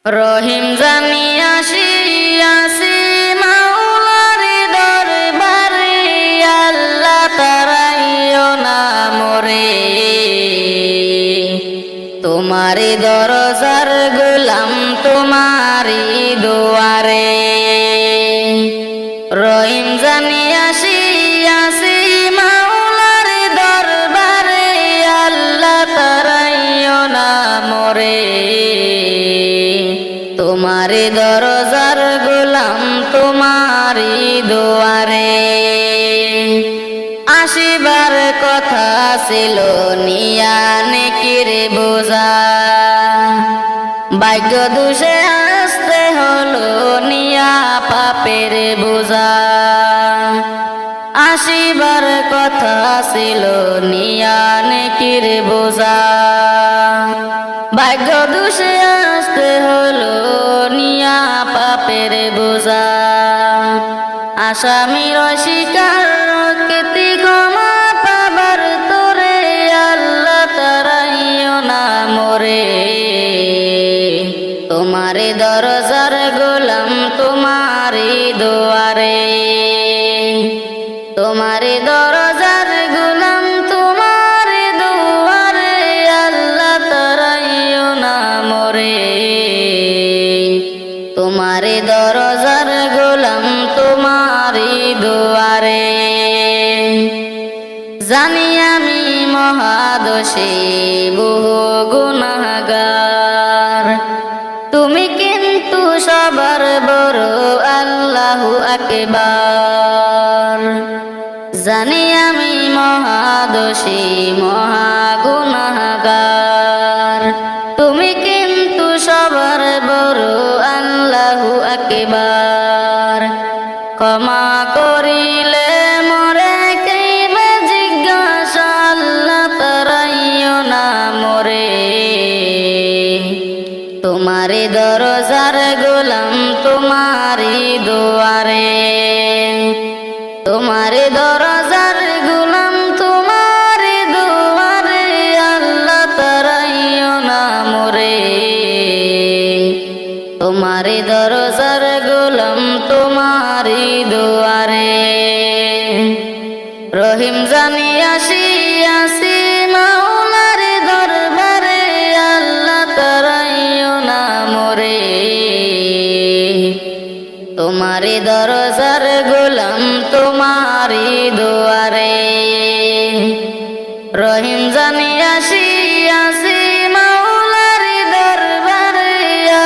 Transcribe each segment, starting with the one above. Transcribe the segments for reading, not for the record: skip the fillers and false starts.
রহিম জানি আসিয়াছি মাওলার দরবারে, আল্লাহ তারাইও না মোরে। তোমারি দরজার গোলাম তোমারি দুয়ারে। রহিম জানি আসিয়াছি মাওলার দরবারে, আল্লাহ তারাইও না মোরে। তোমারি দরজার গোলাম তোমারি দুয়ারে। আসিবার কথা ছিল নিয়া নেকির বোঝা, ভাগ্য দোষে আসতে হলো নিয়া পাপের বোঝা। আসিবার কথা ছিল নিয়া নেকির বোঝা, ভাগ্য দোষে আসতে হলো নিয়া পাপের বোঝা। আসামির অস্বীকার রক্ষিতি ক্ষমা পাবার তোরে, আল্লাহ তারাইও না মোরে। তোমারি দরজার গোলাম তোমারি দুয়ারে। তোমারি দরজার গোলাম তোমারি দুয়ারে, আল্লাহ তারাইও না মোরে। তোমারি দরজার গোলাম তোমারি দুয়ারে। জানি আমি মহাদোষী বহু গুনাহগার, তুমি কিন্তু সবার বড় আল্লাহু আকবার। জানি আমি মহাদোষী মহা গুনাহগার, তুমি কিন্তু সবার বড় আল্লাহু আকবার। ক্ষমা করিলে মোরে কেইবা জিজ্ঞাসা, আল্লাহ তারাইও না মোরে। তোমারি দরজার গোলাম তোমারি দুয়ারে। তোমারি দরজার গোলাম তোমারি দুয়ারে, আল্লাহ তারাইও না মোরে। তোমারি দরজার গোলাম তোমারি দুয়ারে। রহিম জানি আসিয়াছি মাওলার দরবারে, আল্লাহ তারাইও না মোরে। তোমারি দরজার গোলাম তোমারি দুয়ারে। রহিম জানি আসিয়াছি মাওলার দরবারে,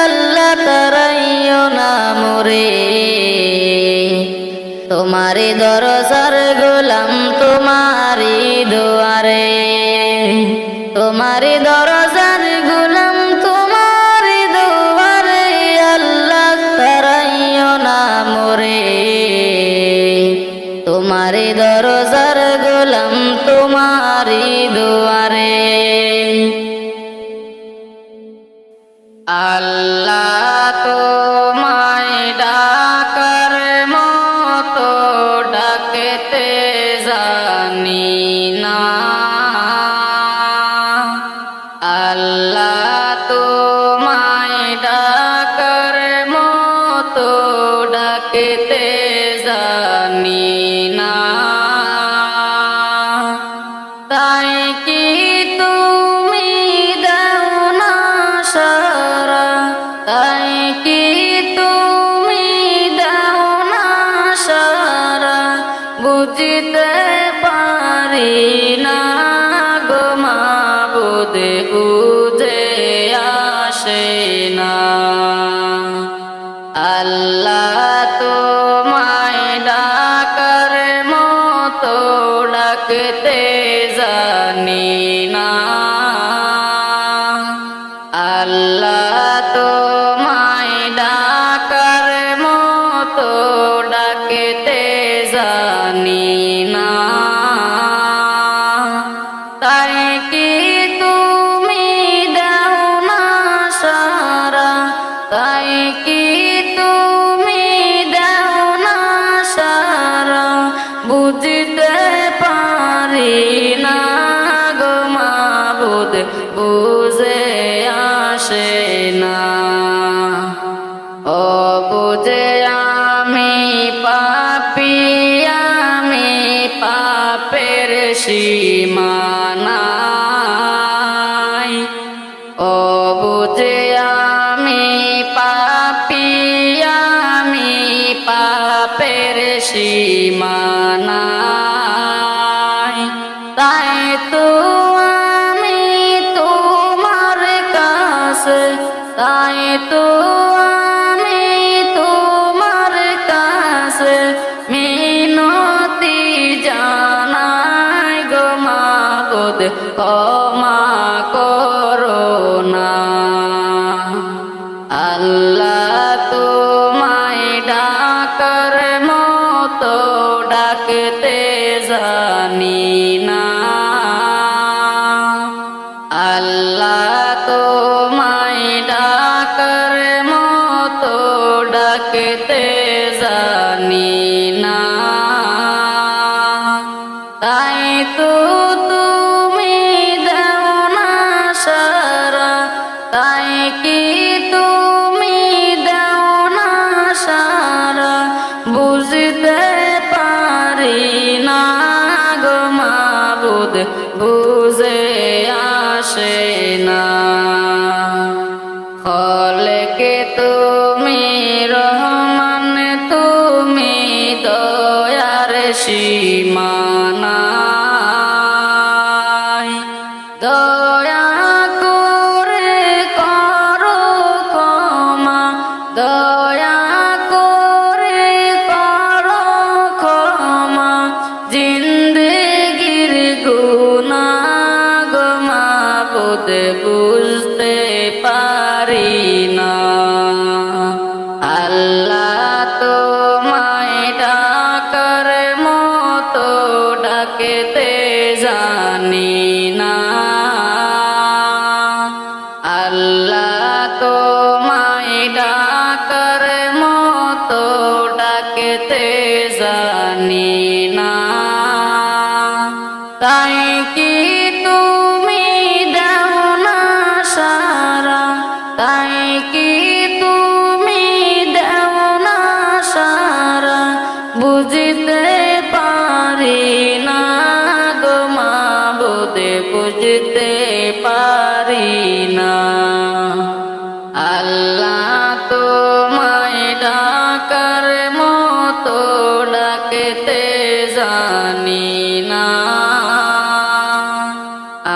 আল্লাহ তারাইও না মোরে। তোমারি দরজার গোলাম তোমারি দুয়ারে। তোমারি দরজার গোলাম তোমারি দুয়ারে, আল্লাহ তারাইও না মোরে। তোমারি দরজার গোলাম তোমারি দুয়ারে। আল্লাহ তোমায় ডাকার মতো ডাকতে জানি না, আল্লাহ তোমায় ডাকার মতো ডাকতে জানি না। তাই কি তুমি দাও না সারা, তাই কি তুমি দাও না সারা, বুঝিতে পারি না গো মাবুদ, বুঝে আসে না। আল্লাহ তোমায় ডাকার মতো ডাকতে জানি না, আল্লাহ তোমায় ডাকার মতো ডাকতে জানি না। তাই কি তুমি দাও না সারা, তাই কি তুমি দাও না সারা, বুঝতে পারি না গো মাবুদ, বুঝে আসে না। বুঝে আমি পাপী, আমি পাপের সীমানায়। ও বুঝে আমি পাপী, আমি পাপের সীমানায়। তাই তো আমি তোমার কাছে, তাই তো আমি তোমার কাছে মিনতি জানাই গো মাবুদ, ক্ষমা করো না। আল্লাহ তোমায় ডাকার মতো ডাকতে জানি না। আল্লাহ তোমায় ডাকার মতো ডাকতে জানি না। তাই তো তুমি দাও না সারা, তাই কি তুমি দাও না সারা, বুঝতে পারি না গো মাবুদ, বুঝে আসে না। খলকে তুমি রহমান, তুমি দয়ার সীমানায়। দয়া করে করো ক্ষমা, দয়া করে করো ক্ষমা, জিন্দেগির গুনাহ গো মাবুদ, বুঝতে পারি না। আল্লাহ তোমায় ডাকার মতো ডাকতে জানি না। আল্লাহ তোমায় ডাকার মতো ডাকতে জানি না। তাই কি তুমি দাও না সারা, তাই কি তুমি দাও না সারা, বুঝতে পারি না গো মাবুদ, বুঝতে পারি না। আল্লাহ তোমায় ডাকার মতো ডাকতে জানি না।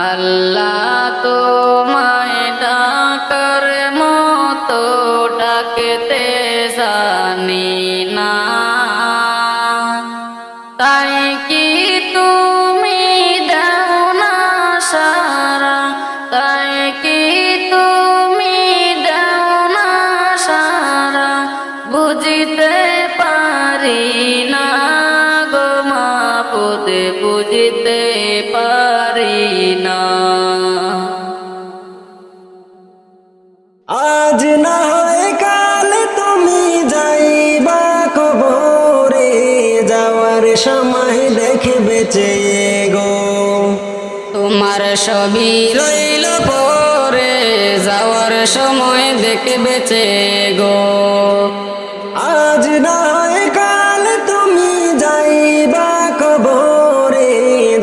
আল্লাহ তোমায় ডাকার মতো ডাকতে জানি না। তাই কি তুমি দাও না সারা, তাই কি তুমি দাও না সারা, বুঝতে পারি না গো মাবুদ, বুঝতে পারি না। আজ না হয় কাল তুমি যাইবা কবরে, যাওয়ার সময় দেখবে চেয়ে গো। তোমার সবই রইল পরে, যাওয়ার সময় দেখবে চেয়ে গো। আজ না হয় কাল তুমি যাইবা কবরে,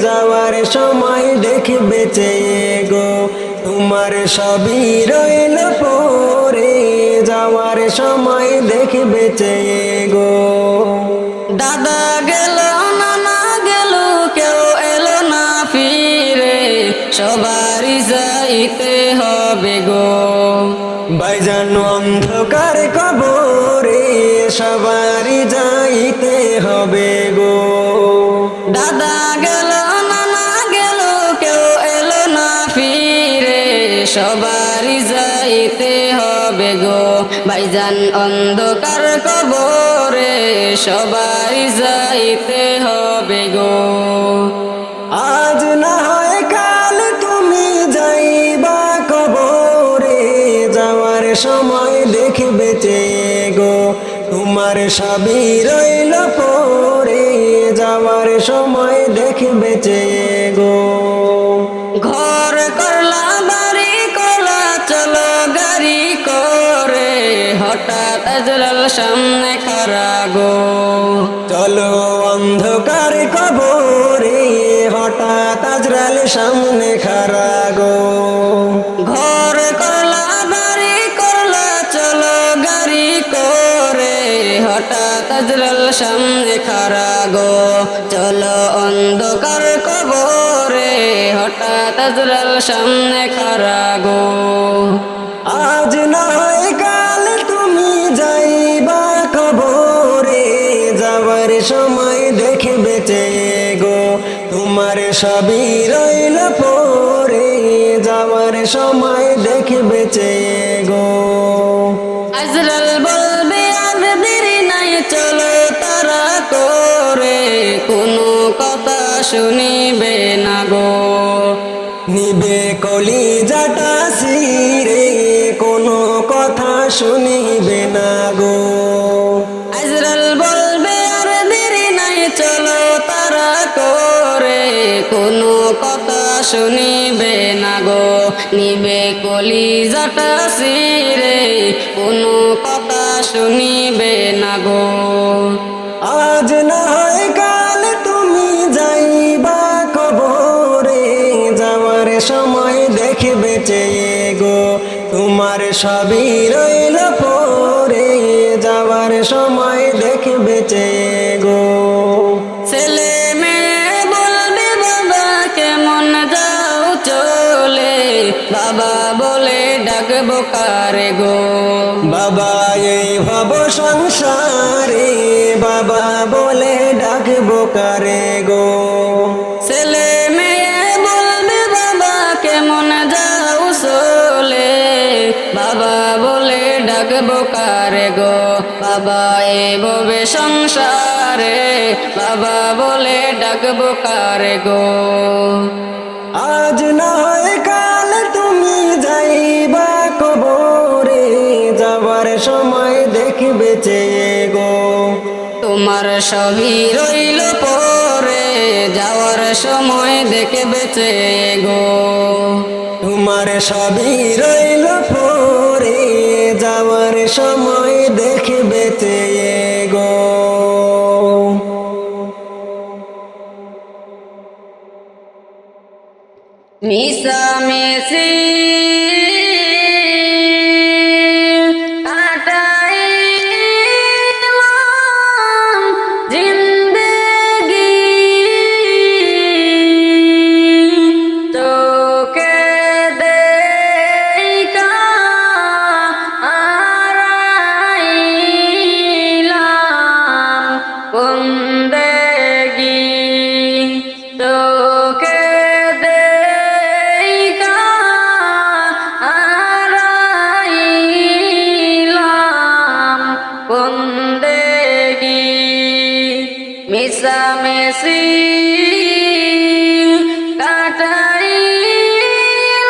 যাওয়ার সময় দেখবে চেয়ে গো। তোমার সবই রইল পরে, যাওয়ার সময় দেখবে চেয়ে গো। দাদা গেল, নানা গেল, কেউ এলো না ফিরে, সবারই যাইতে হবে গো। ভাইজান অন্ধকার কবরে, সবারই যাইতে হবে গো। দাদা গেল, নানা গেল, কেউ এলো না ফিরে, সবারই যাইতে হবে গো। ভাইজান অন্ধকার কবরে, সবারই যাইতে হবে গো। আজ না হয় কাল তুমি যাইবা কবরে, যাওয়ার সময় দেখবে চেয়ে গো। তোমার সবই রইল পরে, যাওয়ার সময় দেখবে চেয়ে গো। ঘর করলা বাড়ি করলা, চলো গাড়ি করে, হঠাৎ আজরাল সামনে খাড়া গো। চলো অন্ধকার কবরে হঠাৎ আজরাল সামনে খাড়া গো। ঘর করলা বাড়ি করলা চলো গাড়ি করে হঠাৎ আজরাল সামনে খাড়া গো। চলো অন্ধকার কবরে হঠাৎ আজরাল সামনে খাড়া গো। আজ না হয় কাল তুমি যাইবা কবরে, যাবার সময় দেখে বেঁচে গো। তোমার সবই রইল পরে, যাবার সময় দেখে বেঁচে গো। আজরাল বলবে আর দেরি নাই চলো তারা করে, কোনো কথা শুনিবে না গো। নিবে কলিজাটা সিরে, কোনো কথা শুনিবে না গো। আজরাল বলবে আর দেরি নাই চলো তারা করে, কোনো কথা শুনিবে না গো। নিবে কলিজাটা সিরে, কোনো কথা শুনিবে না গো। আজ না হয় কাল তুমি যাইবা কবরে, যাওয়ার সময় দেখে বেঁচে গো। তোমার সবই রইল পরে, যাওয়ার সময় দেখে বেঁচে গো। ছেলে মেয়ে বলবে বাবা কেমন যাও চলে, বাবা বলে ডাকবো কারে গো। বাবা এই ভব সংসারে, বাবা বলে ডাকবো কারে গো। ছেলে মেয়ে বলবে বাবা কেমন যাও চলে, বাবা বলে ডাকবো কারে গো। বাবা এ ভবে সংসারে, বাবা বলে ডাকবো কারে গো। আজ না হয় কাল তুমি যাইবা কবরে, যাবার সময় দেখে বেঁচে গো। তোমার সবই রইল পরে, যাওয়ার সময় দেখে বেঁচে গো। তোমার সবই রইল পরে, যাওয়ার সময় দেখে বেঁচে গো। মিশামিশি কাটাইলাম জিন্দেগি, তোকে দেখা হারাইলাম বন্দেগি, তোকে দেখা হারাইলাম বন্দেগি। মিশামিশি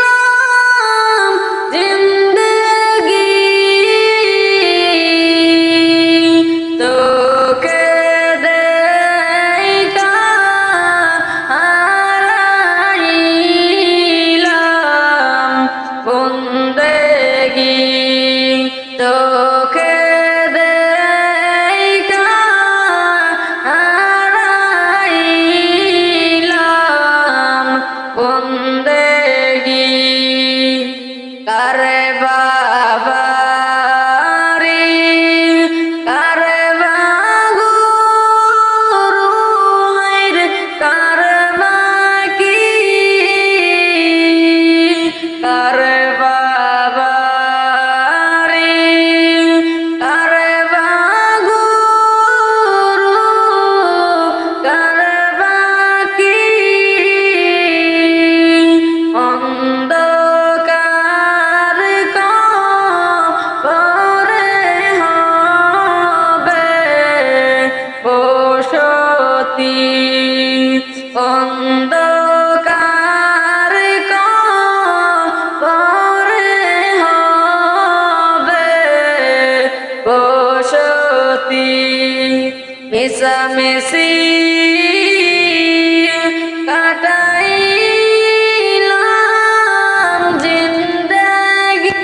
কাটাইলাম জিন্দেগি, তোকে দেখা হারাইলাম বন্দেগি, তোকে দেখা হারাইলাম বন্দেগি। কারে বাবা রে, কারে বাগুরু হায়রে, কারে বাকি, কারে বাবা রে, কারে বাগুরু, কারে বাকি, অন্ধকার কবরে হবে বসতি, অন্ধকার কবরে হবে বসতি। মিশামিশি কাটাইলাম জিন্দেগি,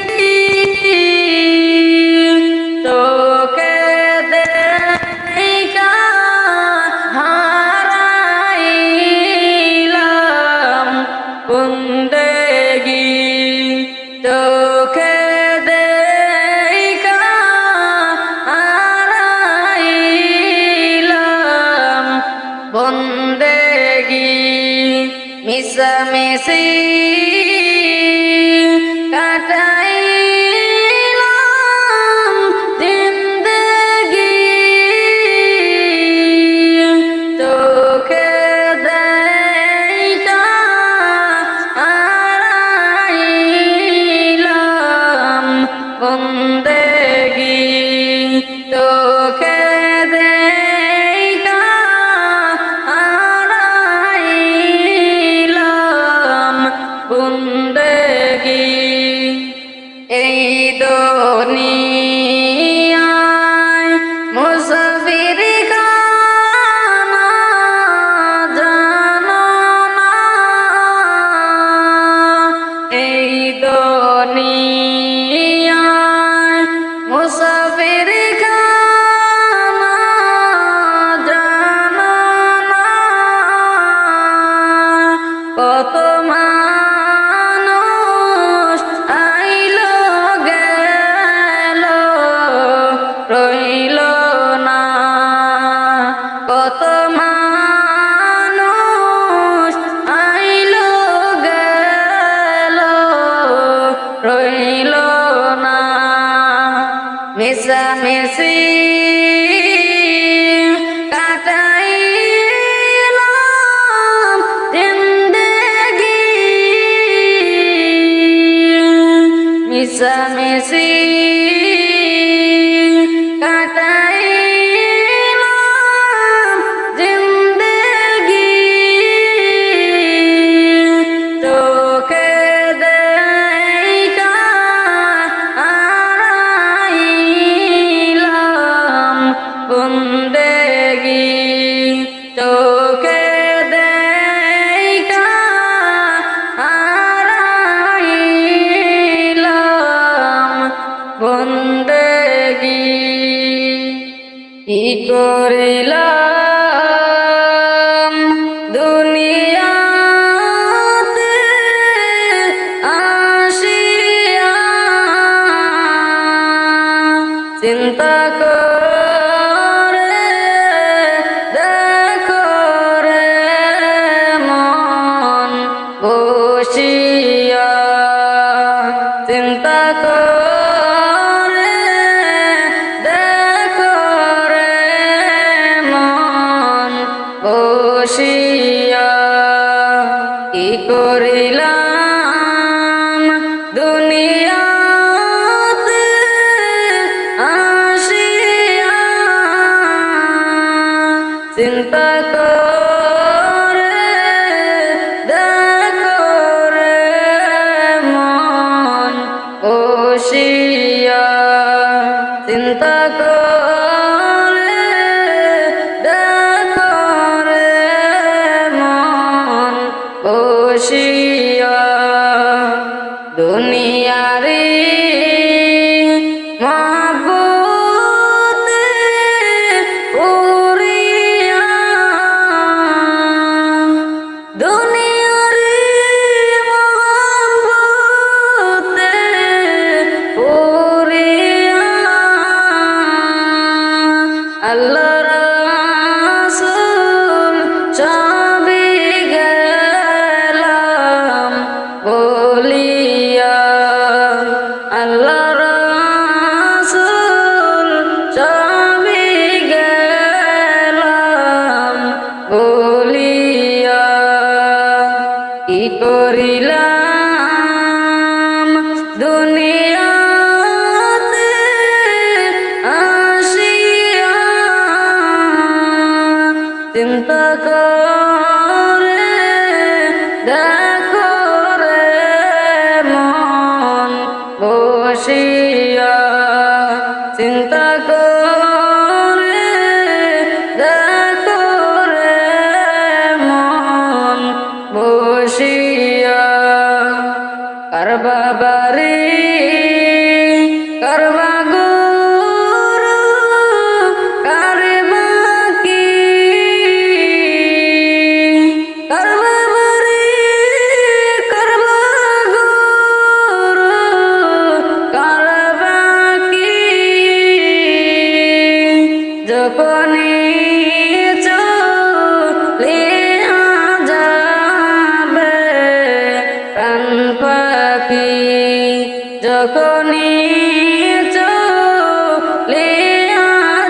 মিশামিশি কাটাইলাম জিন্দেগি চোখে দেখা হারাইলাম বন্দেগি চোখে দেখা হারাইলাম বন্দেগি এই দুনিয়ায় মুসাফির খানা জানো না এই দুনিয়ায় মুসাফির খানা জানো না কত মানুষ আইলো গেল রইল না কত মানুষ আইলো গেল রইল না মিশামিশি কাটাইলাম জিন্দেগি মিশামিশি কাটাইলাম জিন্দেগি চোখে দেখা হারাইলাম বন্দেগি চোখে দেখা হারাইলাম বন্দেগি কি করিলাম দুনিয়াতে আসিয়া চিন্তা করে দেখো রে মন বসিয়া চিন্তা করে দেখো রে মন বসিয়া কি করিলাম দুনিয়াতে আসিয়া চিন্তা করে দেখো রে মন বসিয়া চিন্তা করে দেখো রে মন বসিয়া দুনিয়ারি মহব্বতে উড়িয়া দুনিয়ারি মহব্বতে উড়িয়া আল্লাহ রাসূল সবই গেলাম বলিয়া আল্লাহ রাসূল যখনই চলিয়া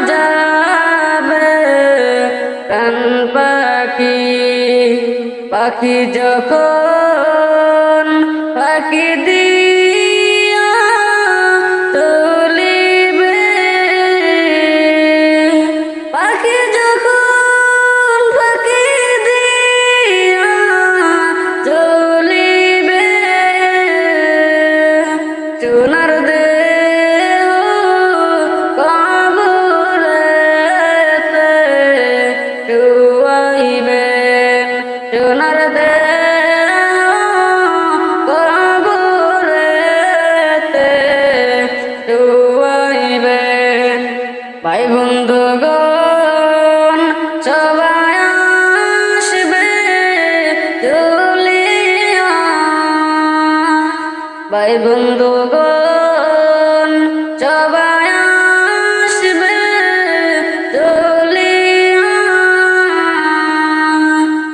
যাবে প্রাণ পাখি পাখি যখন পাখি দিয়া চলিবে পাখি যখন পাখি দিয়া চলিবে সোনার দেহ কবরেতে শুয়াইবেন সোনার দেহ কবরেতে শুয়াইবেন ভাই বন্ধুগণ সবাই আসবে চলিয়া ভাই বন্ধুগণ সবাই আসবে চলিয়া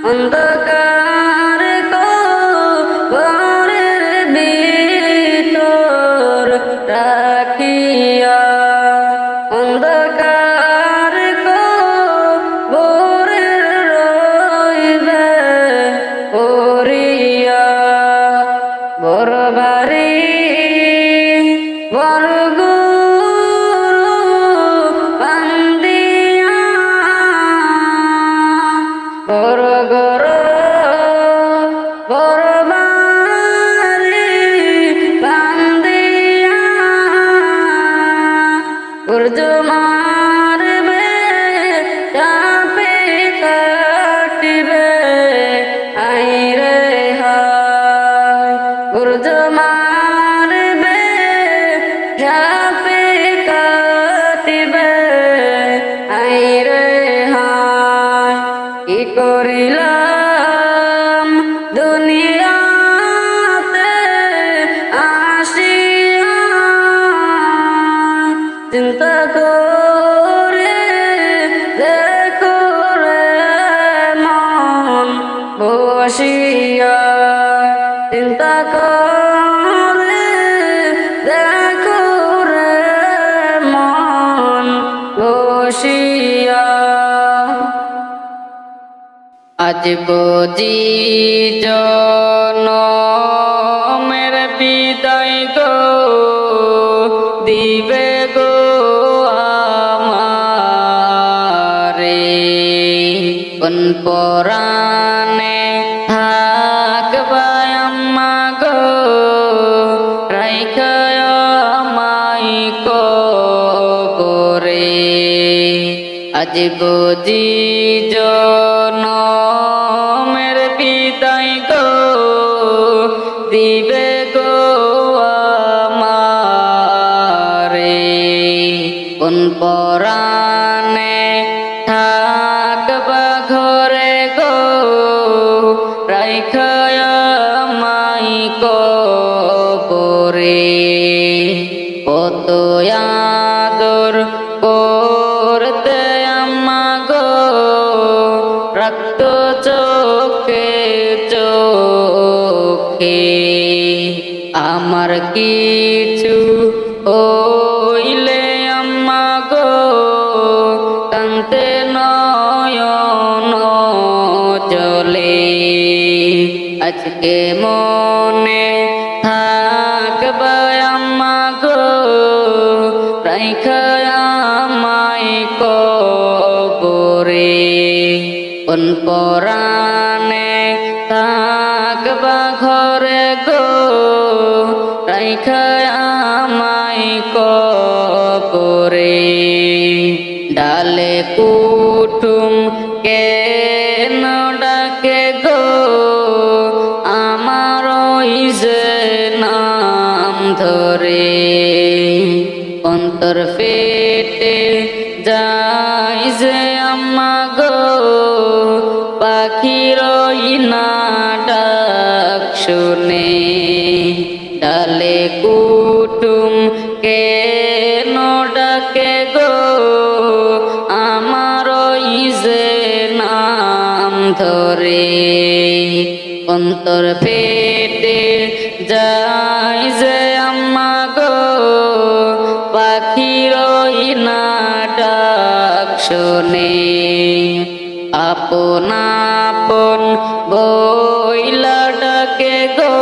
অন্ধকার কবরের ভিতর রাখিয়া অন্ধকার কবরের রইবে পড়িয়া বড় বাড়ি বড় গুরু বান্দিয়া বড় গড় বড় বাড়ি বান্দিয়া সূর্য মারবে চাপে কাটিবে আইরে হায় সূর্য মারবে চাপে কাটিবে আইরে হায় কি করিলাম দুনিয়াতে আসিয়া চিন্তা করে দেখো রে মন বসিয়া চিন্তা করে দেখো রে মন বসিয়া আজ বুঝি জনমের বিদায় গো দিবে গো আমারে কোন পরাণে থাকবা আম্মা গো রাইখা আমায় কবরে আজ বুঝি জনমের বিদায় গো দিবে গো আমারে কোন পরাণে থাকবা ঘরে গো রাইখা আমায় কবরে কত আদর করতে আম্মা গো রক্ত চোখে চোখে আমার কিছু হইলে আম্মা গো কান্তে নয়ন জলে আজকে মনে থাকবা আম্মা গো রাইখা আমায় কবরে কোন পরাণে থাকবা ঘরে গো রাইখা আমায় কবরে ডালে কুটুম কেন ডাকে গো আমার যে নাম ধরে অন্তর পেটে যাই যে আম্মা গো পাখির না ডাক শুনে ডালে কুটুম কেন ডাকে গো আমার যে নাম ধরে অন্তর পেটে যাই যে আম্মা পাখিরই না ডাক শুনে আপন আপন বইলা ডাকে গো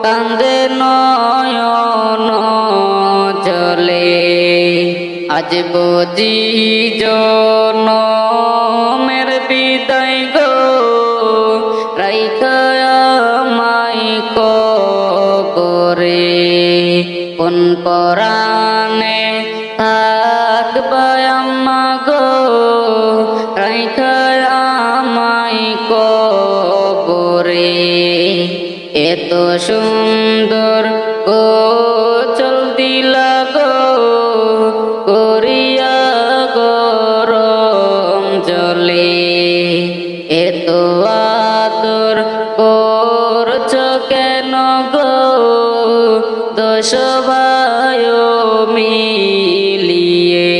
কান্দে নয়ন জলে আজ বুঝি জনমের বিদায় গো রাইখা আমায় কবরে কোন পরাণে থাকবা আম্মা গো রাইখা আমায় কবরে এত সুন্দর গোচল দিলা গো করিয়া গরম জলে এত আদর করছ কেন গো দোষ ভাই মিলিয়ে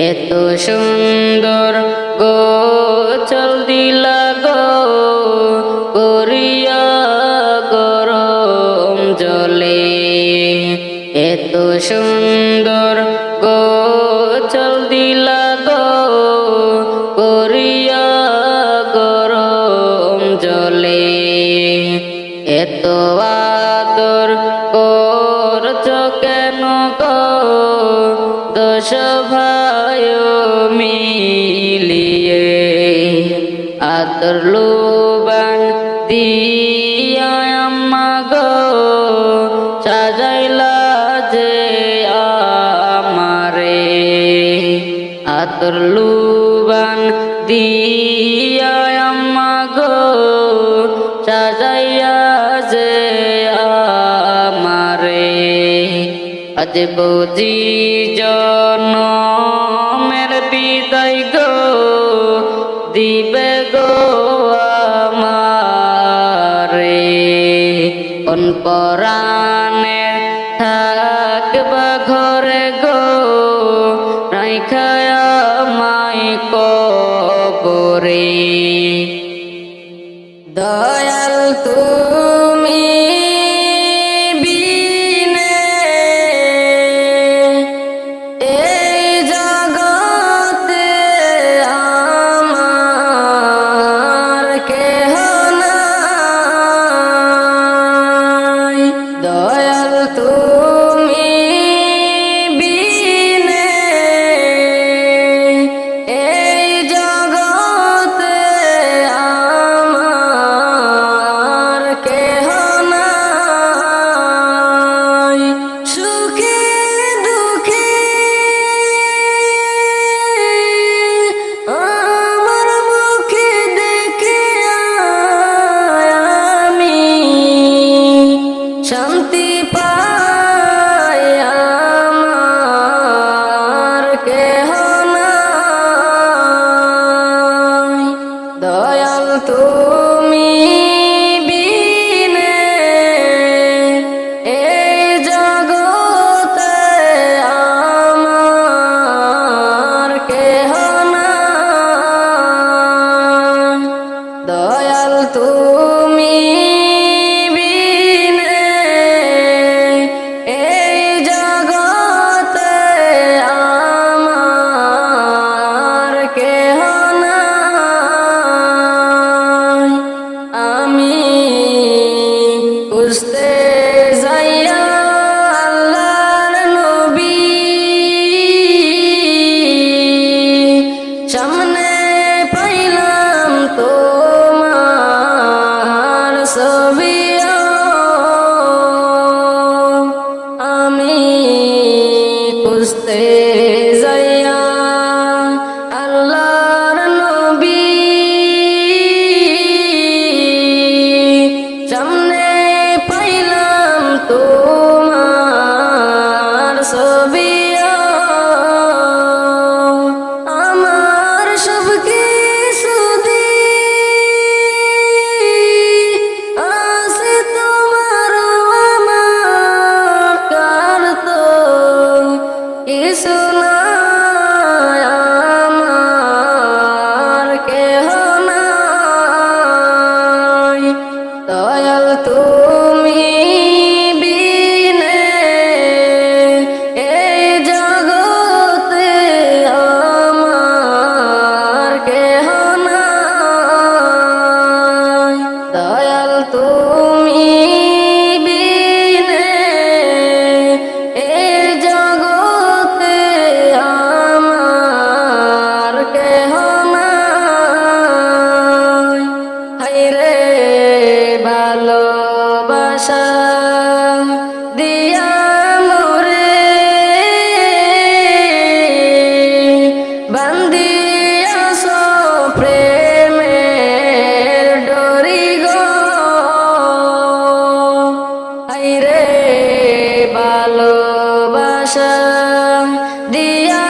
এত সুন্দর গোচল দিলা গো করিয়া গরম জলে এত সুন্দর গোচল দিলা গো করিয়া গরম জলে এত আদর করছ কেন গো দোষ ভাই মিলিয়ে আদর লোবান দিয়া আম্মা গো সাজাইলা যে আমারে আদর লোবান দিয়া আম্মা গো সাজাইয়া যে আমারে আজ বুঝি জনমের বিদায় গো দিবে গো আমারে কোন পরাণে থাকবা ঘরে গো রাইখা আমায় কবরে দয়াল তুমি বিনে এই জগতে আমার কেহ নাই দয়াল তুমি বিনে এই জগতে আমার কেহ নাই সুখে দুঃখে আমার মুখে দেখে আমি শান্তি পাই আমার কেহ নাই দয়াল তুমি বিনে এই জগতে আমার কেহ নাই দয়াল তুমি বিনে এই জগতে আমার কেহ নাই আমি খুঁজতে যাইয়া আল্লাহর নবী সামনে পাইলাম তোমার ছবি আমি খুঁজতে যাইয়া আল্লাহর নবী সামনে পাইলাম তোমার ছবি আমার সব কিছু আছে তোমার আমার কার তো কিছু নাই আমার কেহ নাই দয়াল তুমি বিনে ভালোবাসা দিয়া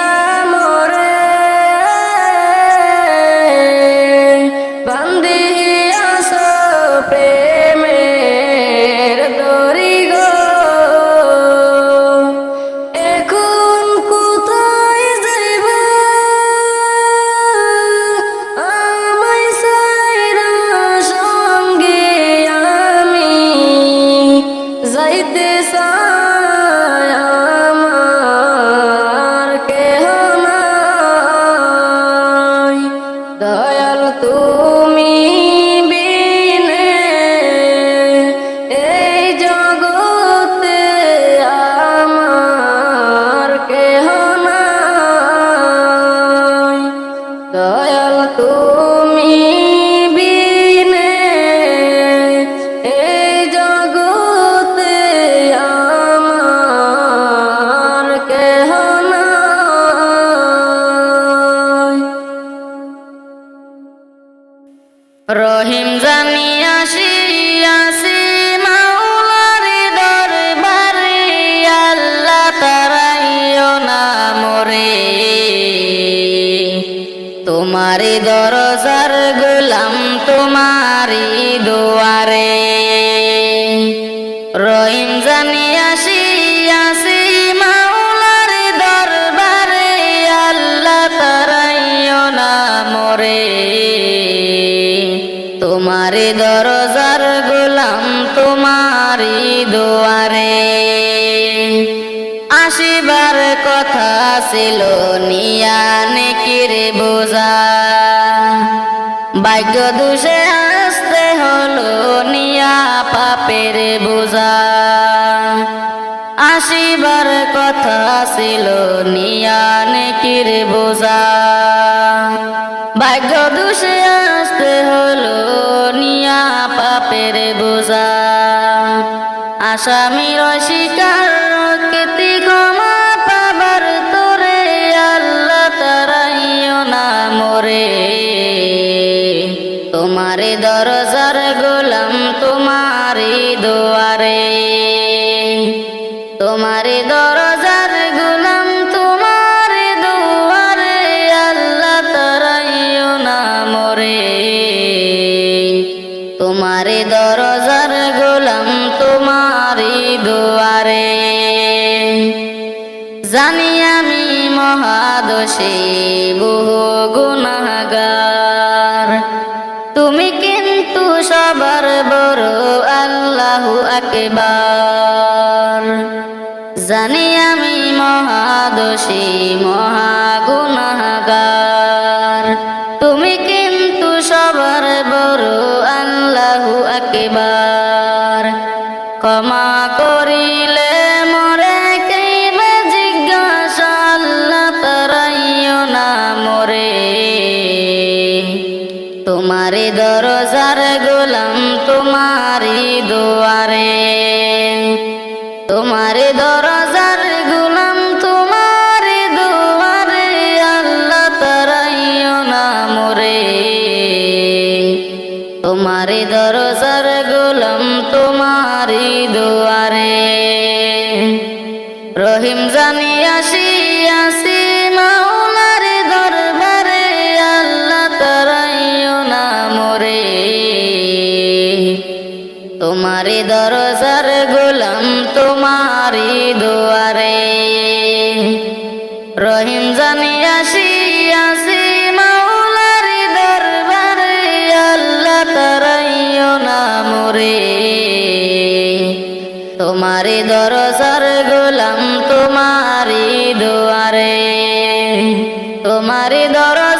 মোরে বান্ধিয়াছ প্রেমের দড়ি গো। এখন কোথায় যাইবা আমায় ছাইরা সঙ্গে আমি যাইতে চাই আমার কেহ নাই। দয়াল তুমি বিনে এই জগতে আমার কেহ নাই। দয়াল তুমি বিনে এই জগতে আমার কেহ নাই। রহিম জানি আসিয়াছি মাওলার দরবারে, আল্লাহ তারাইও না মোরে। তোমারি দরজার গোলাম তোমারি দুয়ারে। রহিম জানি আসিয়াছি মাওলার দরবারে, আল্লাহ তারাইও না মোরে। তোমারি দরজার গোলাম তোমারি দুয়ারে। আসিবার কথা ছিল নিয়া নেকির বোঝা, ভাগ্য দোষে আসতে হলো নিয়া পাপের বোঝা। আসিবার কথা ছিল নিয়া নেকির বোঝা, ভাগ্য দোষে আসতে হলো নিয়া পাপের বোঝা। আসামির অস্বীকার কেতি ক্ষমা পাবার তোরে, আল্লাহ তারাইও না মোরে। তোমারি দরজার গোলাম তোমারি দুয়ারে। তোমারি দরজার গোলাম তোমারি দুয়ারে, আল্লাহ তারাইও না মোরে। তোমারি দরজার গোলাম তোমারি দুয়ারে। জানি আমি মহাদোষী বহু গুনাহগার, তুমি কিন্তু সবার বড় আল্লাহু আকবার। জানি আমি মহাদোষী মহা গুনাহগার, তুমি কিন্তু সবার বড় আল্লাহু আকবার। ক্ষমা করিলে মোরে কেইবা জিজ্ঞাসা, আল্লাহ তারাইও না মোরে। তোমারি দরজার গোলাম তোমারি দুয়ারে। তোমারি দরজার গোলাম তোমারি দুয়ারে, আল্লাহ তারাইও না মোরে। তোমারি দরজার গোলাম তোমারি দুয়ারে। রহিম জানি আসিয়াছি মাওলার দরবারে, আল্লাহ তারাইও না মোরে। তোমারি দরজার গোলাম তোমারি দুয়ারে। রহিম জানি আসিয়াছি মাওলার দরবারে, আল্লাহ তারাইও না মোরে। তোমারি দরজার গোলাম তোমারি দুয়ারে। তোমারি দরজার